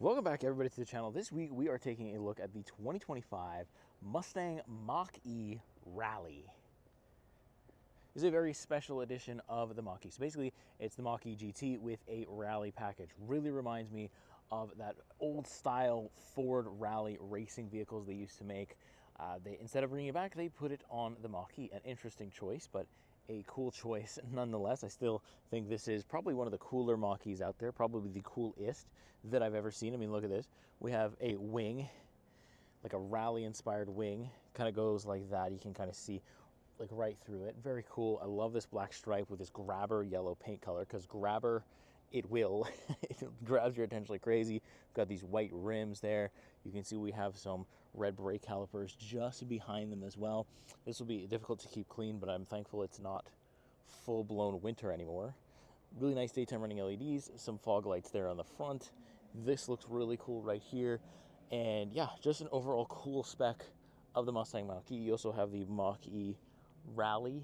Welcome back, everybody, to the channel. This week we are taking a look at the 2025 Mustang Mach-E Rally. This is a very special edition of the Mach-E. So basically, it's the Mach-E GT with a rally package. Really reminds me of that old style Ford Rally racing vehicles they used to make. Instead of bringing it back, they put it on the Mach-E. An interesting choice, but a cool choice nonetheless. I still think this is probably one of the cooler Mach-Es out there, probably the coolest that I've ever seen. I mean, look at this. We have a wing, like a rally-inspired wing. Kind of goes like that. You can kind of see like right through it. Very cool. I love this black stripe with this grabber yellow paint color, because grabber, it will. It grabs your attention like crazy. We've got these white rims there. You can see we have some red brake calipers just behind them as well. This will be difficult to keep clean, but I'm thankful it's not full-blown winter anymore. Really nice daytime running LEDs, some fog lights there on the front. This looks really cool right here. And yeah, just an overall cool spec of the Mustang Mach-E. You also have the Mach-E Rally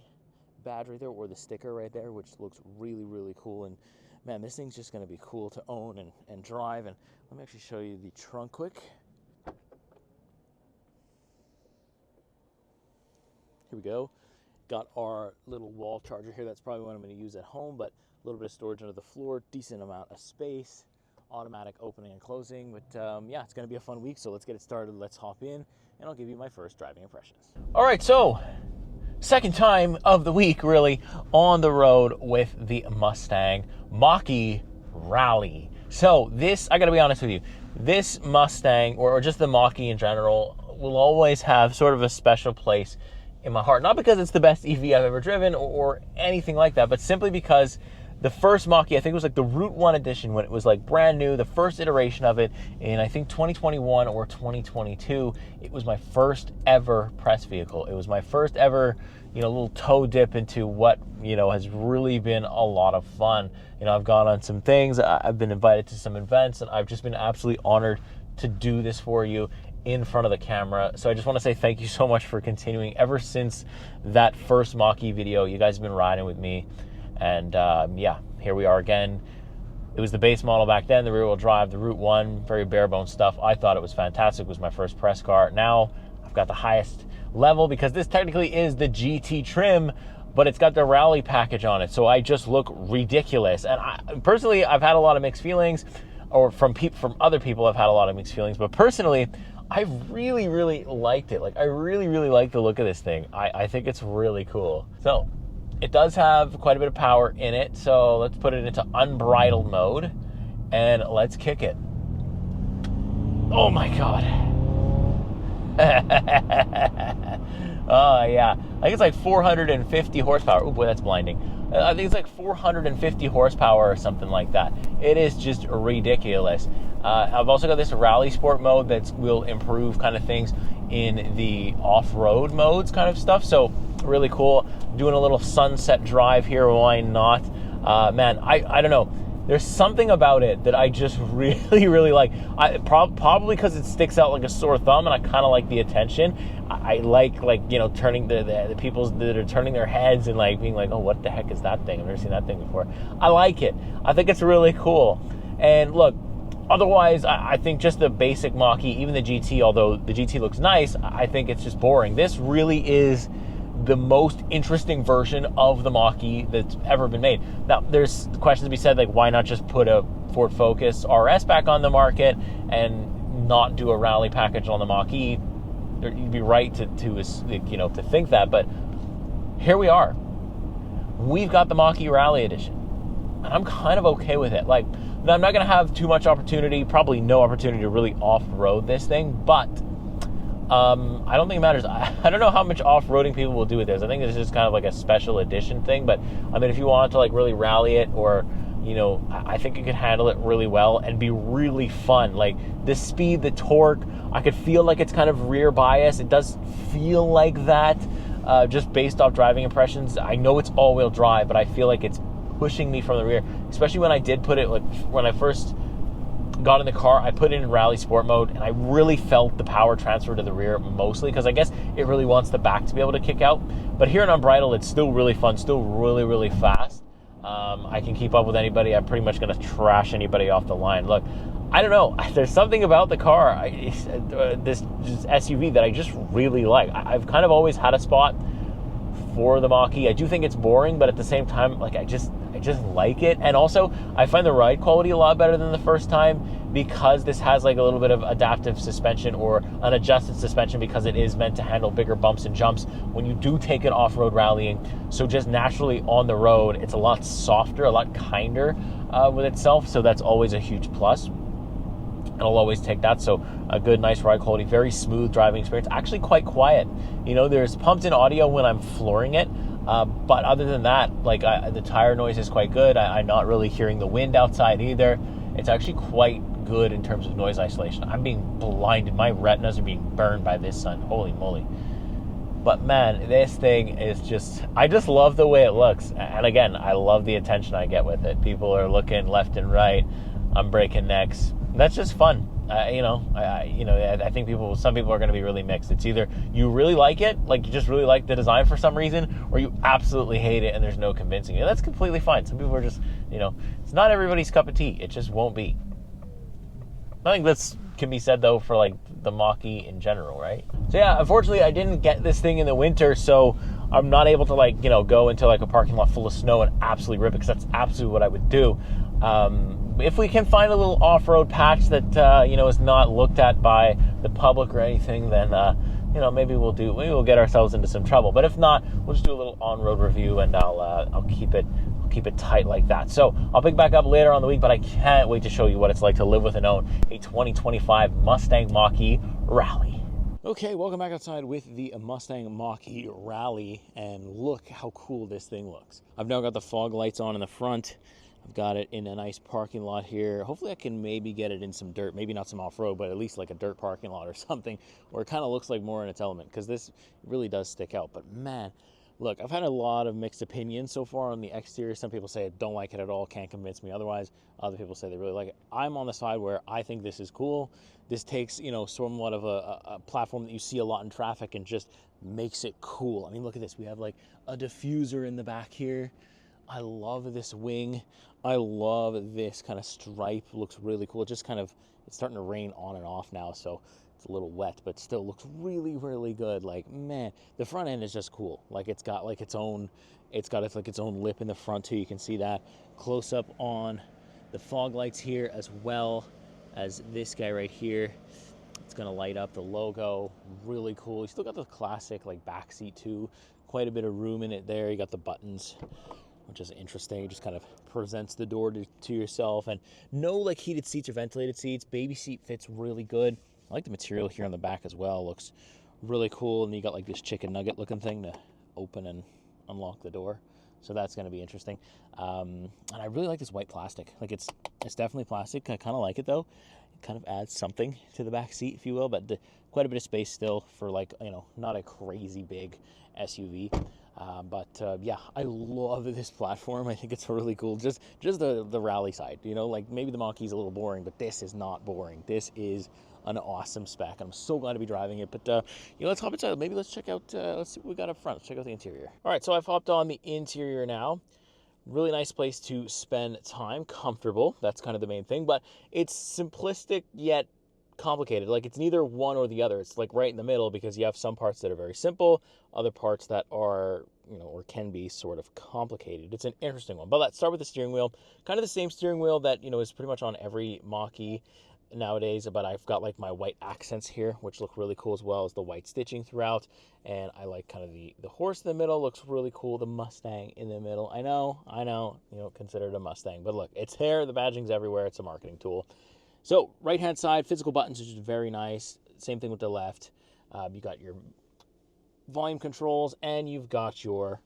badge right there, or the sticker right there, which looks really, really cool. And man, this thing's just gonna be cool to own and drive. And let me actually show you the trunk quick. Here we go. Got our little wall charger here. That's probably what I'm going to use at home, but a little bit of storage under the floor, decent amount of space, automatic opening and closing. But yeah, it's going to be a fun week, so let's get it started. Let's hop in, and I'll give you my first driving impressions. All right, so second time of the week, really, on the road with the Mustang Mach-E Rally. So this, I got to be honest with you, this Mustang, or just the Mach-E in general, will always have sort of a special place in my heart. Not because it's the best EV I've ever driven or anything like that, but simply because the first Mach-E, I think it was like the Route 1 edition, when it was like brand new, the first iteration of it in, I think, 2021 or 2022, it was my first ever press vehicle. It was my first ever, little toe dip into what, has really been a lot of fun. I've gone on some things, I've been invited to some events, and I've just been absolutely honored to do this for you in front of the camera. So I just want to say thank you so much for continuing. Ever since that first Mach-E video, you guys have been riding with me. And yeah, here we are again. It was the base model back then, the rear wheel drive, the Route 1, very bare bones stuff. I thought it was fantastic. It was my first press car. Now I've got the highest level, because this technically is the GT trim, but it's got the rally package on it. So I just look ridiculous. And personally, I've had a lot of mixed feelings, or from other people I've had a lot of mixed feelings, but personally, I really, really liked it. Like, I really, really like the look of this thing. I think it's really cool. So it does have quite a bit of power in it. So let's put it into unbridled mode and let's kick it. Oh my God. Oh yeah. I think it's like 450 horsepower. Oh boy, that's blinding. I think it's like 450 horsepower or something like that. It is just ridiculous. I've also got this rally sport mode that will improve kind of things in the off-road modes kind of stuff. So really cool. Doing a little sunset drive here. Why not? Man, I don't know. There's something about it that I just really, really like. Probably because it sticks out like a sore thumb, and I kind of like the attention. I like turning the people that are turning their heads and like being like, oh, what the heck is that thing? I've never seen that thing before. I like it. I think it's really cool. And look, otherwise, I think just the basic Mach-E, even the GT, although the GT looks nice, I think it's just boring. This really is the most interesting version of the Mach-E that's ever been made. Now, there's questions to be said, like, why not just put a Ford Focus RS back on the market and not do a rally package on the Mach-E? You'd be right to think that, but here we are. We've got the Mach-E Rally Edition, and I'm kind of okay with it. Like, I'm not going to have too much opportunity, probably no opportunity to really off-road this thing, but I don't think it matters. I don't know how much off-roading people will do with this. I think this is kind of like a special edition thing, but I mean, if you wanted to like really rally it, or I think you could handle it really well and be really fun. Like the speed, the torque, I could feel like it's kind of rear bias. It does feel like that, just based off driving impressions. I know it's all-wheel drive, but I feel like it's pushing me from the rear, especially when I did put it, like when I first got in the car, I put it in rally sport mode, and I really felt the power transfer to the rear, mostly because I guess it really wants the back to be able to kick out. But here in unbridled, it's still really fun, still really, really fast. I can keep up with anybody. I'm pretty much going to trash anybody off the line. Look, I don't know. There's something about the car, this SUV, that I just really like. I've kind of always had a spot for the Mach-E. I do think it's boring, but at the same time, like I just like it. And also, I find the ride quality a lot better than the first time, because this has like a little bit of adaptive suspension, or an adjusted suspension, because it is meant to handle bigger bumps and jumps when you do take it off-road rallying. So just naturally on the road, it's a lot softer, a lot kinder with itself. So that's always a huge plus. I'll always take that. So a good, nice ride quality, very smooth driving experience, actually quite quiet. You know, there's pumped in audio when I'm flooring it, but other than that, like the tire noise is quite good. I'm not really hearing the wind outside either. It's actually quite good in terms of noise isolation. I'm being blinded. My retinas are being burned by this sun. Holy moly. But man, this thing is just, I just love the way it looks. And again, I love the attention I get with it. People are looking left and right. I'm breaking necks. That's just fun. I think some people are going to be really mixed. It's either you really like it, like you just really like the design for some reason, or you absolutely hate it and there's no convincing you. That's completely fine. Some people are just, it's not everybody's cup of tea. It just won't be. I think this can be said though for like the Mach-E in general, right? So yeah, unfortunately I didn't get this thing in the winter, so I'm not able to go into like a parking lot full of snow and absolutely rip it, because that's absolutely what I would do. If we can find a little off-road patch that is not looked at by the public or anything, then maybe we'll get ourselves into some trouble. But if not, we'll just do a little on-road review, and I'll keep it tight like that. So I'll pick back up later on the week, but I can't wait to show you what it's like to live with and own a 2025 Mustang Mach-E Rally. Okay, welcome back outside with the Mustang Mach-E Rally, and look how cool this thing looks. I've now got the fog lights on in the front. I've got it in a nice parking lot here. Hopefully I can maybe get it in some dirt, maybe not some off-road, but at least like a dirt parking lot or something, where it kind of looks like more in its element, because this really does stick out. But man, look, I've had a lot of mixed opinions so far on the exterior. Some people say I don't like it at all, can't convince me otherwise. Other people say they really like it. I'm on the side where I think this is cool. This takes, somewhat of a platform that you see a lot in traffic and just makes it cool. I mean, look at this. We have like a diffuser in the back here. I love this wing. I love this kind of stripe. Looks really cool. It's starting to rain on and off now, so it's a little wet, but still looks really, really good. Like, man, the front end is just cool. Like, it's got its own lip in the front too. You can see that close up on the fog lights here, as well as this guy right here. It's gonna light up the logo. Really cool. You still got the classic like back seat too. Quite a bit of room in it there. You got the buttons, which is interesting. It just kind of presents the door to yourself. And no like heated seats or ventilated seats. Baby seat fits really good. I like the material here on the back as well. Looks really cool. And you got like this chicken nugget looking thing to open and unlock the door. So that's going to be interesting. And I really like this white plastic. Like it's definitely plastic. I kind of like it though. It kind of adds something to the back seat, if you will, but quite a bit of space still for like, not a crazy big SUV. Yeah, I love this platform. I think it's really cool. Just the rally side, like maybe the Mach-E's a little boring, but this is not boring. This is an awesome spec. I'm so glad to be driving it. But let's hop inside. Maybe let's check out. Let's see what we got up front. Let's check out the interior. All right, so I've hopped on the interior now. Really nice place to spend time. Comfortable. That's kind of the main thing. But it's simplistic yet complicated. Like it's neither one or the other. It's like right in the middle, because you have some parts that are very simple, other parts that are, or can be sort of complicated. It's an interesting one. But let's start with the steering wheel. Kind of the same steering wheel that, is pretty much on every Mach-E nowadays, but I've got like my white accents here, which look really cool, as well as the white stitching throughout. And I like kind of the horse in the middle. Looks really cool. The Mustang in the middle. I know, considered a Mustang, but look, it's there. The badging's everywhere. It's a marketing tool. So right hand side, physical buttons, which is very nice. Same thing with the left. You got your volume controls, and you've got your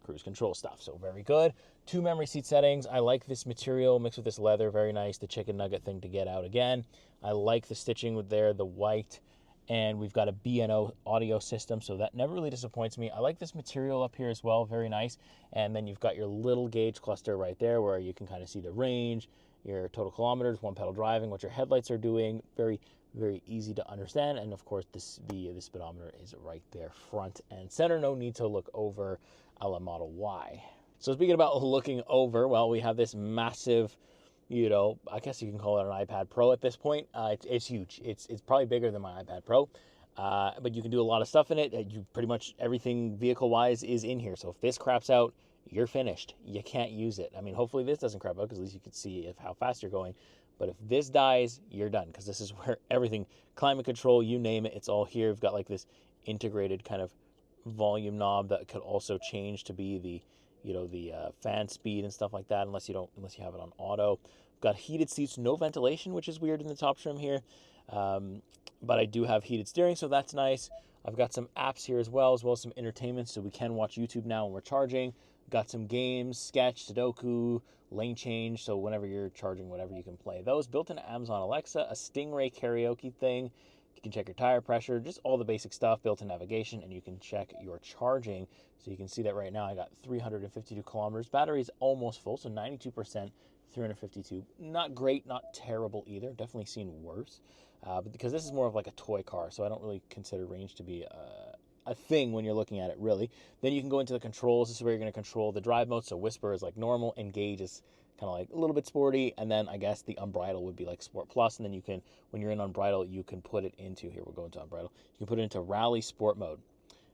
cruise control stuff. So very good. 2 memory seat settings. I like this material mixed with this leather. Very nice. The chicken nugget thing to get out again. I like the stitching with the white. And we've got a B&O audio system, so that never really disappoints me. I like this material up here as well. Very nice. And then you've got your little gauge cluster right there, where you can kind of see the range, your total kilometers, one pedal driving, what your headlights are doing. Very, very easy to understand. And of course, the speedometer is right there, front and center. No need to look over a la Model Y. So speaking about looking over, well, we have this massive you know, I guess you can call it an iPad Pro at this point. It's huge. It's probably bigger than my iPad Pro. But you can do a lot of stuff in it. You pretty much everything vehicle-wise is in here. So if this craps out, you're finished. You can't use it. I mean, hopefully this doesn't crap out because at least you can see how fast you're going. But if this dies, you're done because this is where everything, climate control, you name it, it's all here. We've got like this integrated kind of volume knob that could also change to be the, you know, the fan speed and stuff like that, unless you have it on auto. We've got heated seats, no ventilation, which is weird in the top trim here. But I do have heated steering, so that's nice. I've got some apps here as well as some entertainment, so we can watch YouTube now when we're charging. Got some games, Sketch, Sudoku, lane change, so whenever you're charging, whatever, you can play those. Built into Amazon Alexa, a Stingray karaoke thing. You can check your tire pressure, just all the basic stuff, built-in navigation, and you can check your charging. So you can see that right now I got 352 kilometers. Battery's almost full, so 92%, 352. Not great, not terrible either. Definitely seen worse. But because this is more of like a toy car, so I don't really consider range to be a thing when you're looking at it, really. Then you can go into the controls. This is where you're going to control the drive mode. So Whisper is like normal, Engage is kind of like a little bit sporty, and then I guess the Unbridled would be like Sport Plus, and then you can, when you're in Unbridled, you can put it into, here we'll go into Unbridled, you can put it into Rally Sport mode.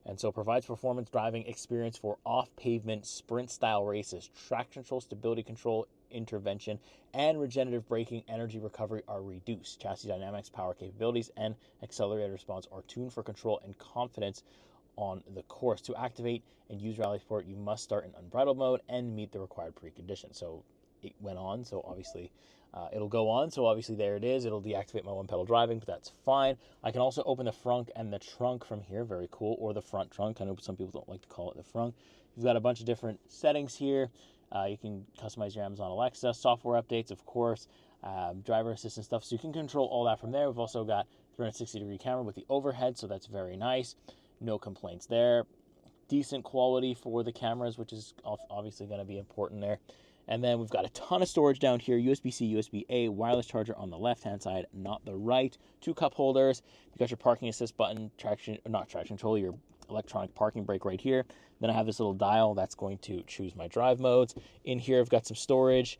And so provides performance driving experience for off-pavement sprint-style races. Traction control, stability control, intervention, and regenerative braking energy recovery are reduced. Chassis dynamics, power capabilities, and accelerated response are tuned for control and confidence on the course. To activate and use Rally Sport, you must start in unbridled mode and meet the required preconditions. So it went on, so obviously it'll go on. So obviously there it is. It'll deactivate my one pedal driving, but that's fine. I can also open the frunk and the trunk from here. Very cool. Or the front trunk. I know some people don't like to call it the frunk. You've got a bunch of different settings here. You can customize your Amazon Alexa, software updates, of course, driver assistant stuff. So you can control all that from there. We've also got 360-degree camera with the overhead, so that's very nice. No complaints there. Decent quality for the cameras, which is obviously going to be important there. And then we've got a ton of storage down here, USB-C, USB-A, wireless charger on the left-hand side, not the right. 2 cup holders. You got your parking assist button, not traction control, your electronic parking brake right here. Then I have this little dial that's going to choose my drive modes. In here, I've got some storage.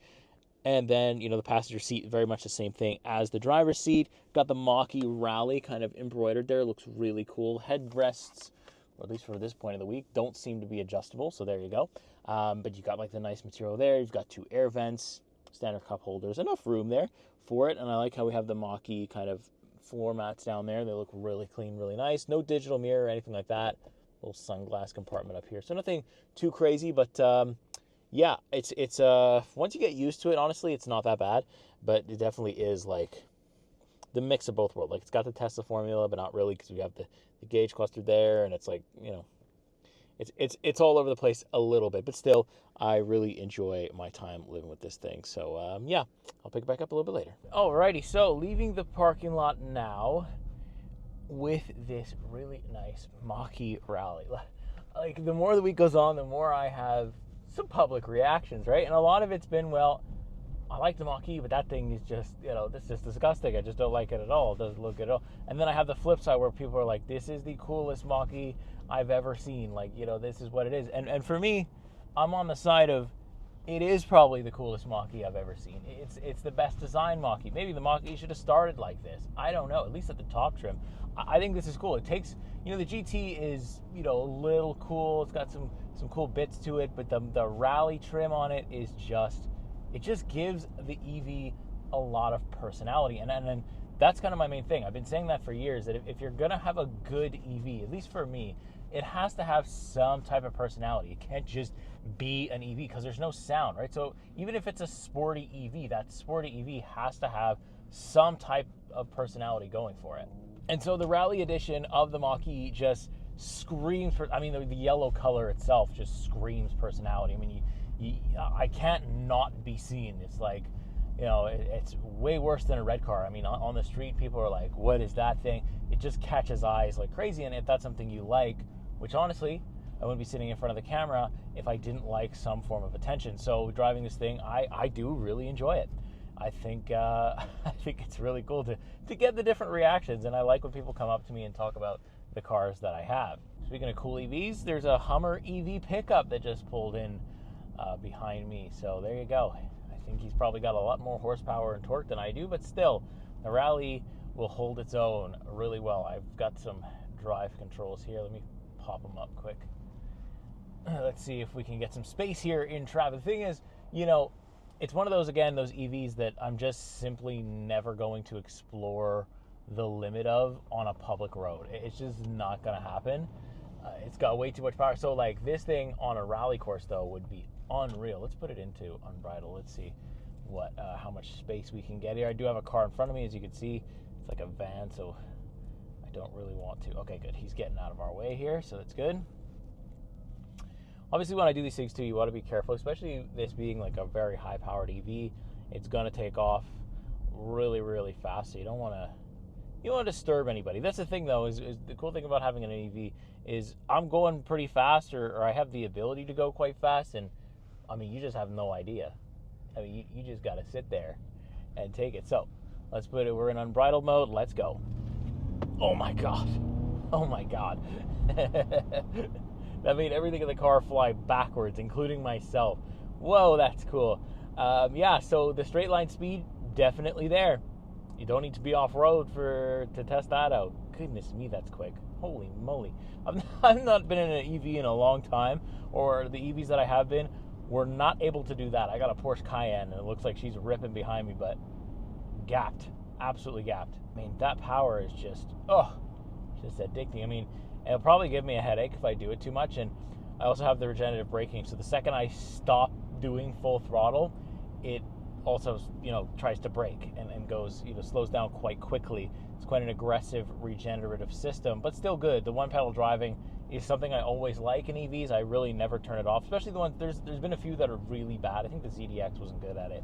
And then, you know, the passenger seat, very much the same thing as the driver's seat. Got the Mach-E Rally kind of embroidered there. Looks really cool. Headrests, or at least for this point of the week, don't seem to be adjustable, so there you go. But you got like the nice material there. You've got 2 air vents, standard cup holders, enough room there for it. And I like how we have the Mach-E kind of floor mats down there. They look really clean, really nice. No digital mirror or anything like that. Little sunglass compartment up here. So nothing too crazy, but yeah, it's once you get used to it, honestly, it's not that bad. But it definitely is like the mix of both worlds. Like, it's got the Tesla formula, but not really, because we have the gauge cluster there, and it's like, you know, it's all over the place a little bit, but still, I really enjoy my time living with this thing. So yeah, I'll pick it back up a little bit later. Alrighty, so leaving the parking lot now with this really nice Mach-E Rally. Like, the more the week goes on, the more I have some public reactions, right? And a lot of it's been, well, I like the Mach-E, but that thing is just, you know, this is disgusting. I just don't like it at all. It doesn't look good at all. And then I have the flip side where people are like, this is the coolest Mach-E I've ever seen. Like, you know, this is what it is. And for me, I'm on the side of, it is probably the coolest Mach-E I've ever seen. It's the best design Mach-E. Maybe the Mach-E should have started like this. I don't know, at least at the top trim. I think this is cool. It takes, you know, the GT is, you know, a little cool. It's got some cool bits to it, but the Rally trim on it is just, it just gives the EV a lot of personality. And that's kind of my main thing. I've been saying that for years, that if you're going to have a good EV, at least for me, it has to have some type of personality. It can't just be an EV because there's no sound, right? So even if it's a sporty EV, that sporty EV has to have some type of personality going for it. And so the Rally edition of the Mach-E just screams, the yellow color itself just screams personality. I mean, I can't not be seen. It's like, you know, it's way worse than a red car. I mean, on the street, people are like, what is that thing? It just catches eyes like crazy. And if that's something you like, which honestly, I wouldn't be sitting in front of the camera if I didn't like some form of attention. So driving this thing, I do really enjoy it. I think it's really cool to get the different reactions. And I like when people come up to me and talk about the cars that I have. Speaking of cool EVs, there's a Hummer EV pickup that just pulled in behind me. So there you go. I think he's probably got a lot more horsepower and torque than I do, but still, the Rally will hold its own really well. I've got some drive controls here. Let me pop them up quick. Let's see if we can get some space here in traffic. The thing is, it's one of those, again, those EVs that I'm just simply never going to explore the limit of on a public road. It's just not going to happen. It's got way too much power. So like this thing on a rally course though would be unreal. Let's put it into unbridled. Let's see how much space we can get here. I do have a car in front of me, as you can see. It's like a van, so I don't really want to. Okay, good. He's getting out of our way here, so that's good. Obviously, when I do these things too, you want to be careful, especially this being like a very high-powered EV. It's going to take off really, really fast, so you don't want to disturb anybody. That's the thing, though, is the cool thing about having an EV is I'm going pretty fast, or I have the ability to go quite fast, and, I mean, you just have no idea. I mean, you just got to sit there and take it. So, let's put it, we're in unbridled mode. Let's go. Oh, my God. Oh, my God. That made everything in the car fly backwards, including myself. Whoa, that's cool. Yeah, so the straight line speed, definitely there. You don't need to be off-road to test that out. Goodness me, that's quick. Holy moly. I've not been in an EV in a long time, or the EVs that I have been were not able to do that. I got a Porsche Cayenne, and it looks like she's ripping behind me, but gapped. Absolutely gapped. I mean, that power is just addicting. I mean, it'll probably give me a headache if I do it too much, and I also have the regenerative braking, so the second I stop doing full throttle, it also, tries to brake and goes, slows down quite quickly. It's quite an aggressive regenerative system, but still good. The one-pedal driving is something I always like in EVs. I really never turn it off, especially the ones, there's been a few that are really bad. I think the ZDX wasn't good at it.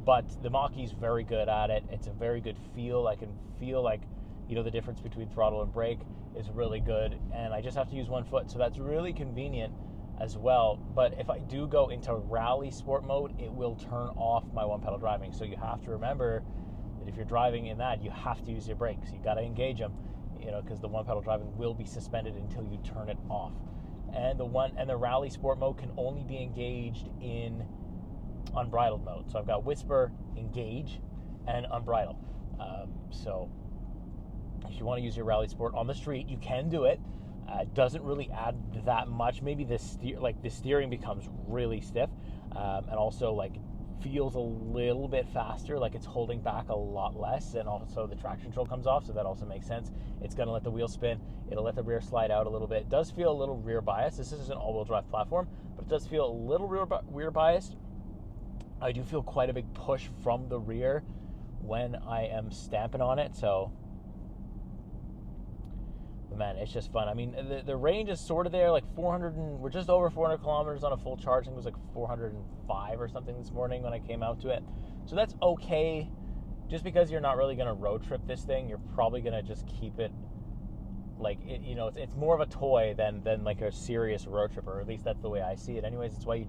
But the Mach-E's very good at it. It's a very good feel. I can feel like, the difference between throttle and brake is really good, and I just have to use one foot, so that's really convenient as well. But if I do go into rally sport mode, it will turn off my one-pedal driving, so you have to remember that if you're driving in that, you have to use your brakes. You got to engage them, because the one-pedal driving will be suspended until you turn it off. And the rally sport mode can only be engaged in unbridled mode. So I've got whisper, engage, and unbridled. So if you want to use your rally sport on the street, you can do it. It doesn't really add that much. Maybe the steering becomes really stiff, and also feels a little bit faster, like it's holding back a lot less, and also the traction control comes off, so that also makes sense. It's going to let the wheel spin. It'll let the rear slide out a little bit. It does feel a little rear bias. This is an all-wheel drive platform, but it does feel a little rear biased. I do feel quite a big push from the rear when I am stamping on it, so man, it's just fun. I mean, the range is sort of there, like 400, and we're just over 400 kilometers on a full charge. I think it was like 405 or something this morning when I came out to it. So that's okay. Just because you're not really going to road trip this thing, you're probably going to just keep it like, it's more of a toy than like a serious road trip, or at least that's the way I see it. Anyways, it's why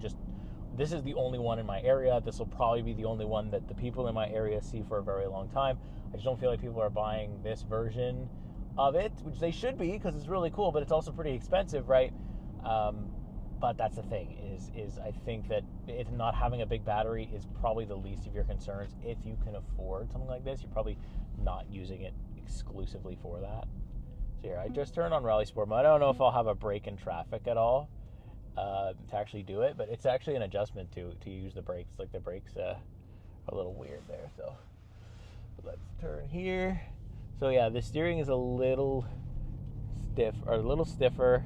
this is the only one in my area. This will probably be the only one that the people in my area see for a very long time. I just don't feel like people are buying this version of it, which they should be, because it's really cool, but it's also pretty expensive, right? But that's the thing, is I think that if not having a big battery is probably the least of your concerns. If you can afford something like this, you're probably not using it exclusively for that. So here, I just turned on Rally Sport mode. I don't know if I'll have a break in traffic at all to actually do it, but it's actually an adjustment to use the brakes. Like the brakes are a little weird there, so let's turn here. So yeah, the steering is a little stiff, or a little stiffer.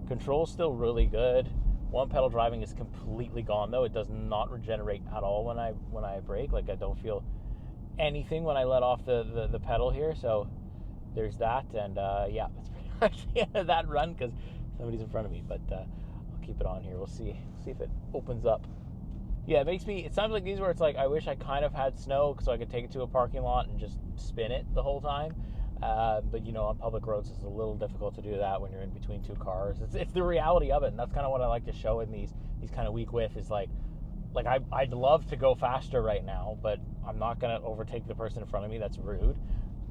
Control's still really good. One pedal driving is completely gone though. It does not regenerate at all when I brake. Like I don't feel anything when I let off the pedal here. So there's that, and yeah, that's pretty much the end of that run because somebody's in front of me. But I'll keep it on here. We'll see if it opens up. Yeah, it sounds like these where it's like, I wish I kind of had snow so I could take it to a parking lot and just spin it the whole time. But, on public roads, it's a little difficult to do that when you're in between two cars. It's the reality of it, and that's kind of what I like to show in these kind of weak width is like I'd love to go faster right now, but I'm not going to overtake the person in front of me. That's rude.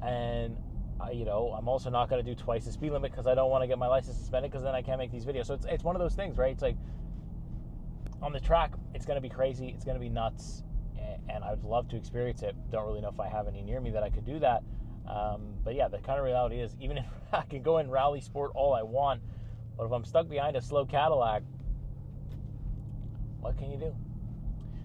And, I'm also not going to do twice the speed limit because I don't want to get my license suspended because then I can't make these videos. So it's one of those things, right? It's like, on the track, it's going to be crazy. It's going to be nuts, and I'd love to experience it. Don't really know if I have any near me that I could do that. But yeah, the kind of reality is, even if I can go in rally sport all I want, but if I'm stuck behind a slow Cadillac, what can you do?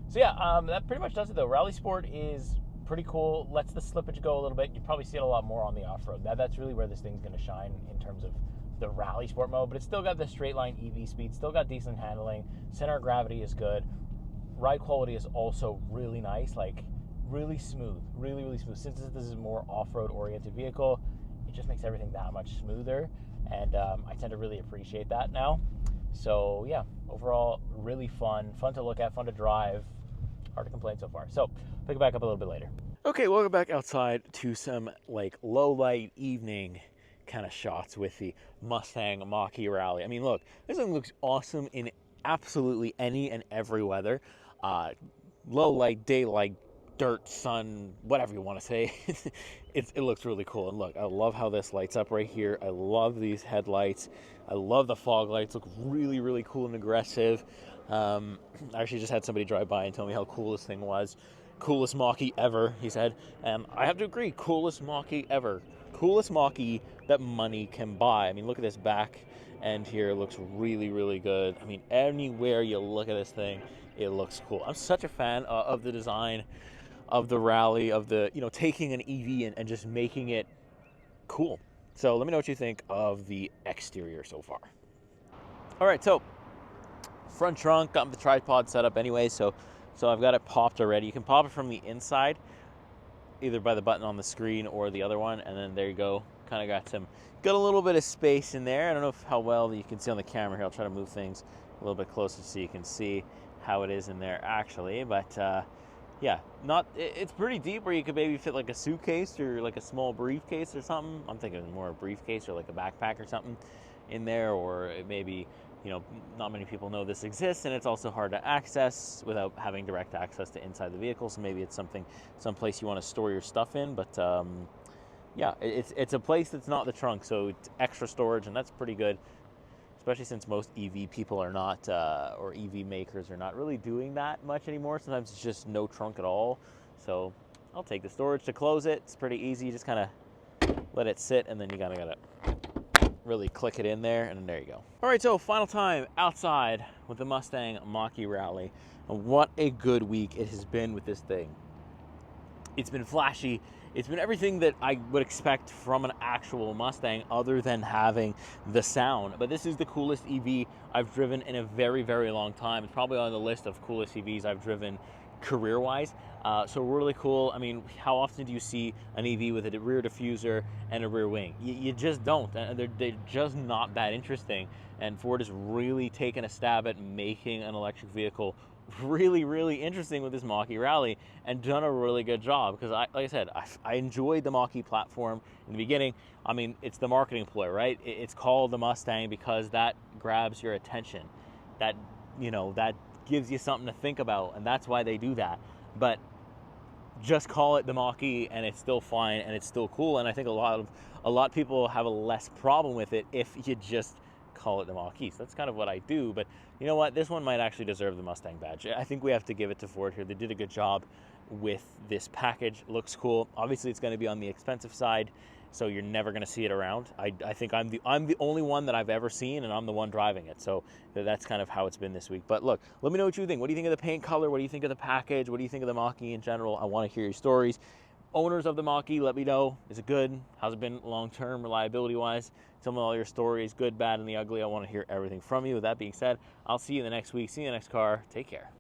So yeah, that pretty much does it though. Rally sport is pretty cool. Lets the slippage go a little bit. You probably see it a lot more on the off-road. That's really where this thing's going to shine in terms of the rally sport mode, but it's still got the straight line EV speed, still got decent handling, center of gravity is good, ride quality is also really nice, like really smooth, really smooth. Since this is a more off-road oriented vehicle, it just makes everything that much smoother, and I tend to really appreciate that now. So yeah, overall really fun to look at, fun to drive, hard to complain so far. So pick it back up a little bit later. Okay, welcome back outside to some like low light evening kind of shots with the Mustang Mach-E Rally. I mean, look, this thing looks awesome in absolutely any and every weather. Low light, daylight, dirt, sun, whatever you want to say. It looks really cool. And look, I love how this lights up right here. I love these headlights. I love the fog lights. Look really cool and aggressive. I actually just had somebody drive by and tell me how cool this thing was. Coolest Mach-E ever, he said. And I have to agree, coolest Mach-E ever. Coolest Mach-E that money can buy. I mean, look at this back end here. It looks really good. I mean, anywhere you look at this thing, it looks cool. I'm such a fan of the design of the Rally, of the, you know, taking an EV and just making it cool. So let me know what you think of the exterior so far. All right, so front trunk, got the tripod set up anyway, so I've got it popped already. You can pop it from the inside, either by the button on the screen or the other one, and then there you go. Kind of got a little bit of space in there. I don't know how well you can see on the camera here. I'll try to move things a little bit closer so you can see how it is in there actually. But yeah, it's pretty deep where you could maybe fit like a suitcase or like a small briefcase or something. I'm thinking more a briefcase or like a backpack or something in there, or maybe, you know, not many people know this exists, and it's also hard to access without having direct access to inside the vehicle. So maybe it's someplace you want to store your stuff in. But yeah, it's a place that's not the trunk, so it's extra storage, and that's pretty good, especially since most EV people are not, or EV makers are not really doing that much anymore. Sometimes it's just no trunk at all. So I'll take the storage to close it. It's pretty easy. You just kind of let it sit, and then you gotta really click it in there, and then there you go. All right, so final time outside with the Mustang Mach-E Rally. And what a good week it has been with this thing. It's been flashy. It's been everything that I would expect from an actual Mustang, other than having the sound. But this is the coolest EV I've driven in a very long time. It's probably on the list of coolest EVs I've driven career-wise. So really cool. I mean, how often do you see an EV with a rear diffuser and a rear wing? You just don't. They're just not that interesting. And Ford has really taken a stab at making an electric vehicle really interesting with this Mach-E Rally, and done a really good job. Because like I said, I enjoyed the Mach-E platform in the beginning. I mean, it's the marketing ploy, right? It's called the Mustang because that grabs your attention. That, you know, that gives you something to think about, and that's why they do that. But just call it the Mach-E and it's still fine and it's still cool. And I think a lot of people have a less problem with it if you just call it the Mach-E. So that's kind of what I do. But you know what? This one might actually deserve the Mustang badge. I think we have to give it to Ford here. They did a good job with this package. It looks cool. Obviously, it's going to be on the expensive side, so you're never going to see it around. I think I'm the only one that I've ever seen, and I'm the one driving it. So that's kind of how it's been this week. But look, let me know what you think. What do you think of the paint color? What do you think of the package? What do you think of the Mach-E in general? I want to hear your stories. Owners of the Mach-E, let me know. Is it good? How's it been long-term, reliability-wise? Tell me all your stories, good, bad, and the ugly. I want to hear everything from you. With that being said, I'll see you in the next week. See you in the next car. Take care.